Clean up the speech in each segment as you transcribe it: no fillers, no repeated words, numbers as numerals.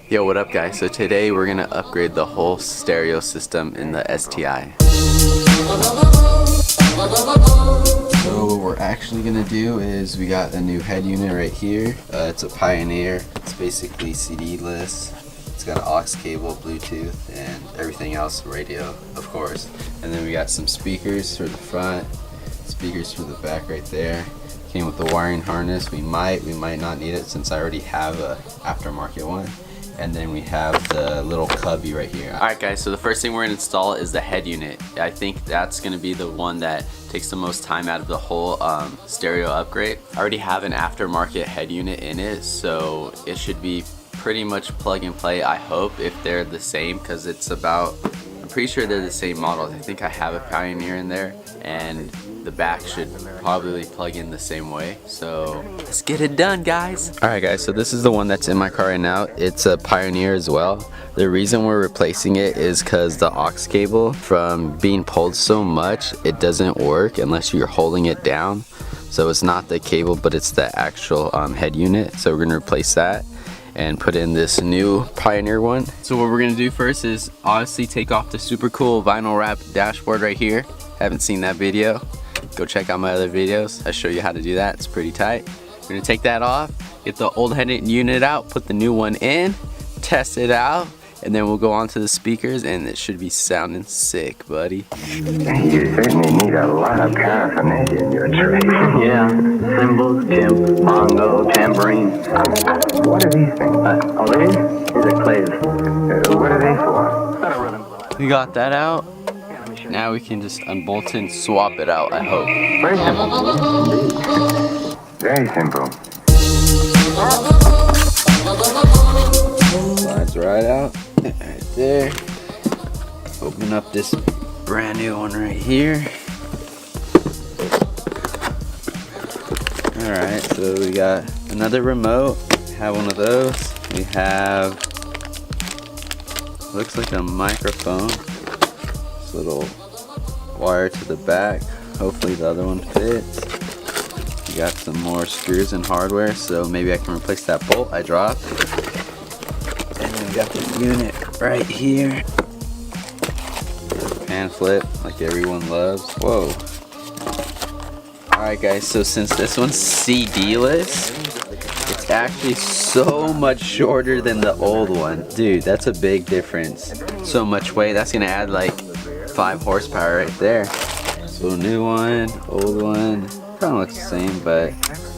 Yo, what up guys? So today we're gonna upgrade the whole stereo system in the STI. So what we're actually gonna do is we got a new head unit right here. It's a Pioneer. It's basically CD-less. It's got an aux cable, Bluetooth, and everything else, radio, of course. And then we got some speakers for the front, speakers for the back right there. Came with the wiring harness. We might not need it since I already have a aftermarket one. And then we have the little cubby right here. Alright guys, so the first thing we're gonna install is the head unit. I think that's gonna be the one that takes the most time out of the whole stereo upgrade. I already have an aftermarket head unit in it, so it should be pretty much plug and play, I hope, if they're the same, because it's about, I'm pretty sure they're the same models. I think I have a Pioneer in there, and the back should probably plug in the same way. So let's get it done, guys. Alright guys, so this is the one that's in my car right now. It's a Pioneer as well. The reason we're replacing it is because the aux cable, from being pulled so much, it doesn't work unless you're holding it down. So it's not the cable, but it's the actual head unit. So we're gonna replace that and put in this new Pioneer one. So what we're gonna do first is obviously take off the super cool vinyl wrap dashboard right here. Haven't seen that video? Go check out my other videos. I show you how to do that. It's pretty tight. We're gonna take that off, get the old head unit out, put the new one in, test it out, and then we'll go on to the speakers, and it should be sounding sick, buddy. You certainly need a lot of consonants in your trade. Yeah, cymbals, timp, bongo, tambourine. What are these things? These are claves. What are they for? We got that out. Now we can just unbolt it and swap it out, I hope. Very simple. Very simple. Slides right out, right there. Open up this brand new one right here. Alright, so we got another remote. Have one of those. We have, looks like a microphone. This little wire to the back. Hopefully the other one fits. We got some more screws and hardware, so maybe I can replace that bolt I dropped. And then we got the unit right here. Pan flip, like everyone loves. Whoa. Alright guys, so since this one's CD-less, it's actually so much shorter than the old one. Dude, that's a big difference. So much weight, that's gonna add like 5 horsepower right there. So new one, old one, kind of looks the same, but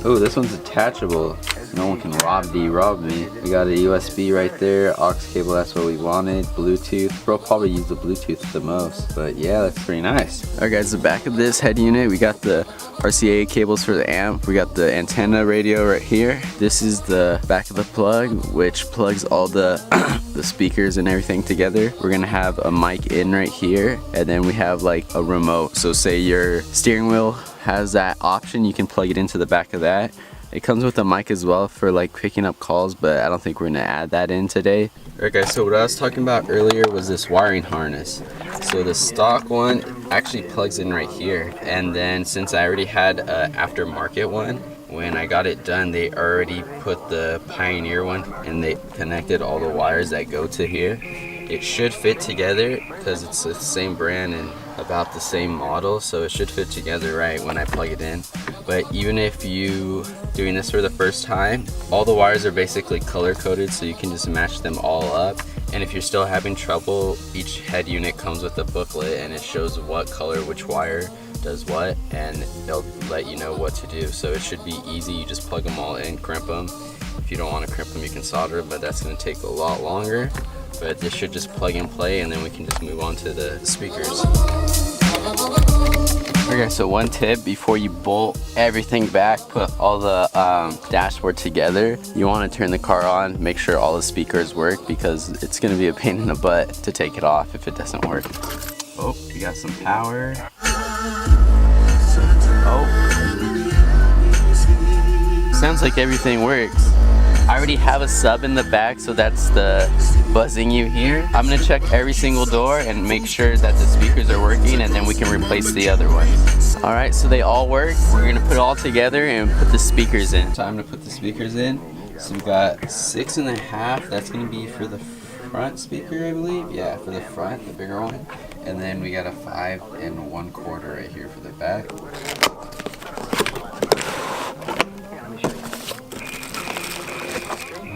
oh, this one's attachable. No one can rob me. We got a USB right there, aux cable, that's what we wanted, Bluetooth. We'll probably use the Bluetooth the most, but yeah, that's pretty nice. Alright guys, the back of this head unit, we got the RCA cables for the amp. We got the antenna radio right here. This is the back of the plug, which plugs all the the speakers and everything together. We're gonna have a mic in right here, and then we have like a remote. So say your steering wheel has that option, you can plug it into the back of that. It comes with a mic as well for like picking up calls, but I don't think we're gonna add that in today. Alright guys, so what I was talking about earlier was this wiring harness. So the stock one actually plugs in right here, and then since I already had an aftermarket one, when I got it done, they already put the Pioneer one and they connected all the wires that go to here. It should fit together because it's the same brand and about the same model, so it should fit together right when I plug it in. But even if you doing this for the first time, all the wires are basically color coded, so you can just match them all up. And if you're still having trouble, each head unit comes with a booklet and it shows what color which wire does what, and they'll let you know what to do. So it should be easy. You just plug them all in, crimp them. If you don't want to crimp them, you can solder, but that's going to take a lot longer. But this should just plug and play, and then we can just move on to the speakers. Okay, so one tip before you bolt everything back, put all the dashboard together, you want to turn the car on, make sure all the speakers work, because it's going to be a pain in the butt to take it off if it doesn't work. Oh, we got some power. Oh, sounds like everything works. I already have a sub in the back, so that's the buzzing you hear. I'm gonna check every single door and make sure that the speakers are working, and then we can replace the other ones. All right, so they all work. We're gonna put it all together and put the speakers in. Time to put the speakers in. So we got 6.5. That's gonna be for the front speaker, I believe. Yeah, for the front, the bigger one. And then we got a 5 1/4 right here for the back.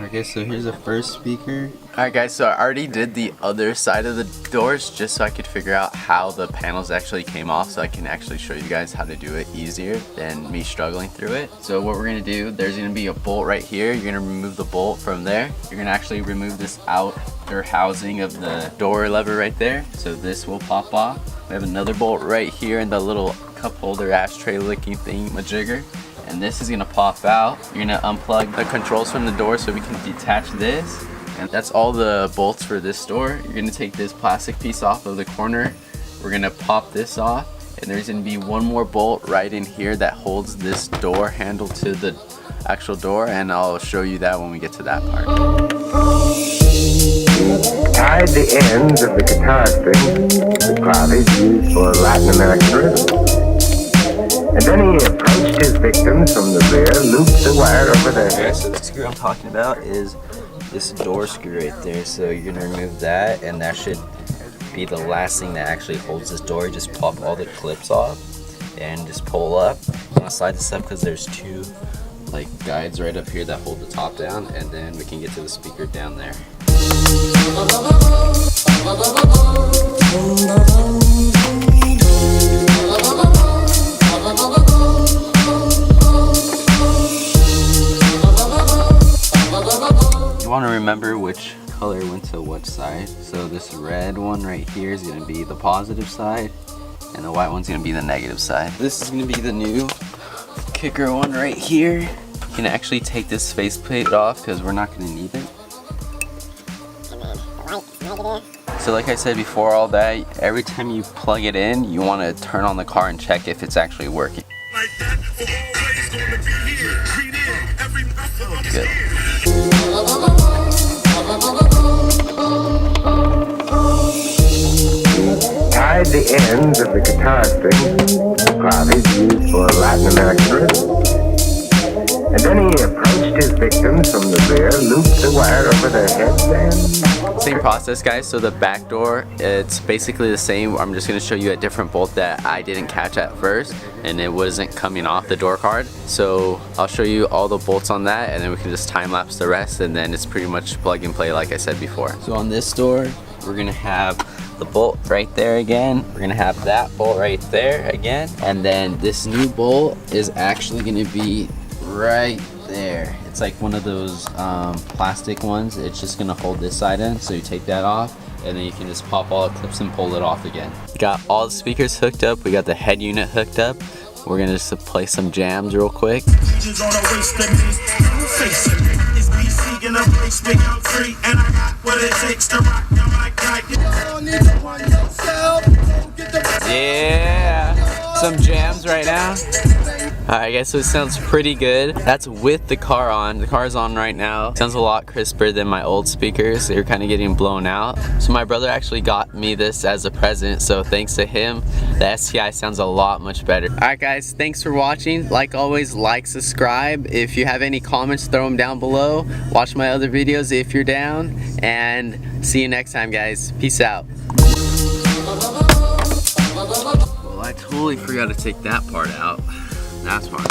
Okay, so here's the first speaker. Alright guys, so I already did the other side of the doors just so I could figure out how the panels actually came off, so I can actually show you guys how to do it easier than me struggling through it. So what we're gonna do, there's gonna be a bolt right here. You're gonna remove the bolt from there. You're gonna actually remove this outer housing of the door lever right there. So this will pop off. We have another bolt right here in the little cup holder ashtray looking thing majigger. And this is gonna pop out. You're gonna unplug the controls from the door so we can detach this. And that's all the bolts for this door. You're gonna take this plastic piece off of the corner. We're gonna pop this off. And there's gonna be one more bolt right in here that holds this door handle to the actual door. And I'll show you that when we get to that part. Tied the ends of the guitar strings, the claves used for Latin American rhythm. And then he approached his victims from the rear, looped the wire over their heads. So the screw I'm talking about is this door screw right there. So you're gonna remove that, and that should be the last thing that actually holds this door. Just pop all the clips off and just pull up. I'm gonna slide this up because there's two like guides right up here that hold the top down, and then we can get to the speaker down there. You want to remember which color went to what side. So this red one right here is going to be the positive side, and the white one's going to be the negative side. This is going to be the new kicker one right here. You can actually take this faceplate off because we're not going to need it. So like I said before all that, every time you plug it in, you want to turn on the car and check if it's actually working. Good. Tied the ends of the guitar strings, the claves used for Latin American rhythm. And then he approached his victims from the rear, looped the wire over their heads, and... Same process, guys. So the back door, it's basically the same. I'm just going to show you a different bolt that I didn't catch at first, and it wasn't coming off the door card. So I'll show you all the bolts on that, and then we can just time lapse the rest, and then it's pretty much plug and play like I said before. So on this door, we're going to have the bolt right there again. We're going to have that bolt right there again, and then this new bolt is actually going to be right there. It's like one of those plastic ones. It's just gonna hold this side in, so you take that off and then you can just pop all the clips and pull it off again. We got all the speakers hooked up. We got the head unit hooked up. We're gonna just play some jams real quick. Yeah, some jams right now. Alright guys, so it sounds pretty good. That's with the car on. The car's on right now. Sounds a lot crisper than my old speakers. They're kind of getting blown out. So my brother actually got me this as a present, so thanks to him, the STI sounds a lot much better. Alright guys, thanks for watching. Like always, like, subscribe. If you have any comments, throw them down below. Watch my other videos if you're down. And see you next time, guys. Peace out. Well, I totally forgot to take that part out. That's why.